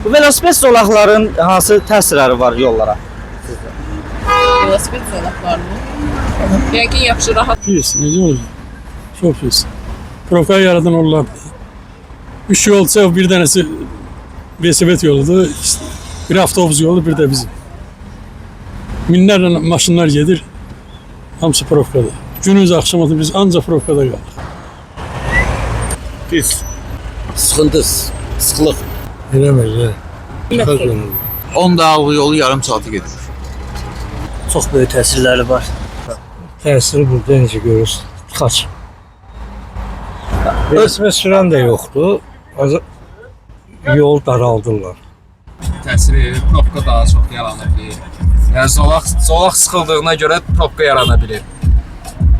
Bu velosiped zolaqların hansı təsirləri var yollara? Velosiped zolaqlar mı? Yəqin yaxşı, rahat. Pis, necə olacaq? Çox pis. Profil yaradan onlar. 3 yolsa bir tanesi velosiped yoludur, bir avtobus yolu, bir de bizim. Minlərlə maşınlar gedir, hamısı profkada. Günümüz akşamatı biz ancaq profkada qalırıq. Pis. Sıkıntı, sıkılık. Eləmir, 10 dağlı yolu yarım saati gedir. Çox böyük təsirləri var. Təsiri burada necə görürsün? Tıxac. Velosiped sürən də yoxdur. Yol daraldırlar. Təsiri probka daha çox yarana bilir. Yəni zolaq sıxıldığına görə probka yarana bilir.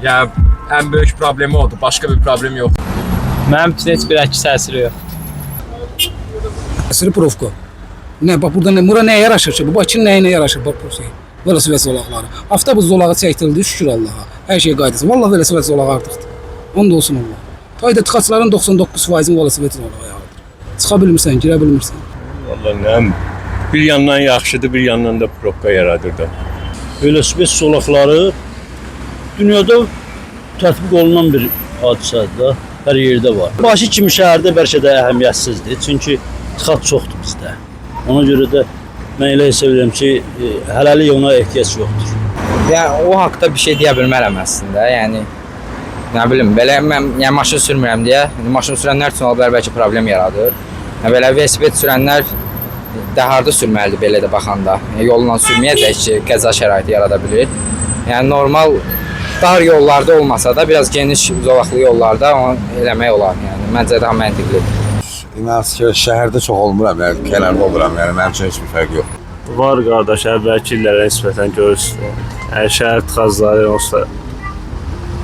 Yəni ən böyük problemi odur, başqa bir problem yox. Mənim üçün heç bir əks təsiri yox. Təsiri profka. Ne bak burada bura neye yaraşır ki? Bu Bakının neyine yaraşır bak bu şey. Velosiped zolaqları. Avtobus zolağı çəkdirildi şükür Allaha. Hər şey qaydası. Vallahi velosiped zolağı artıqdır. Onda olsun Allah. Qayda tıxacların 99%-in velosiped zolağı yağdır. Çıxa bilmirsən, girə bilmirsən. Vallahi nə bir yandan yaxşıdır, bir yandan da probka yaradır da. Velosiped zolaqları dünyada tətbiq olunan bir hadisədir də. Hər yerdə var. Başı kimi şəhərdə bəlkə də əhəmiyyətsizdir. Çünki tıxac çoxdur bizdə. Ona görə də mən elə hesab edirəm ki, hələlik ona ehtiyac yoxdur. Yəni o haqqda bir şey deyə bilmərəm əslində. Yəni nə bilim, belə mən yəni maşın sürmürəm deyə, maşın sürənlər üçün ola bəlkə problem yaradır. Yəni belə velosiped sürənlər də harda sürməlidir belə də baxanda. Yəni, yolla sürməyəcək ki, qəza şəraiti yarada bilir. Yəni normal dar yollarda olmasa da biraz geniş zolaqlı yollarda onu eləmək olar. Yəni məncə daha məntiqlidir. İnan ki, şəhərdə çox olmuram, yəni kənarda oluram, yəni mənim üçün heç bir fərq yox. Var qardaş, əvvəlki illərə nisbətən görürsün. Şəhər tıxacları olsa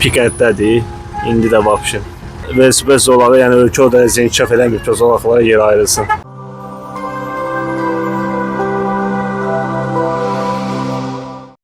pikətdədir, indi də vapşin. Velosiped zolağı, yəni ölkə o dərəcə inkişaf edən bir zolaqlara yer ayrılsın.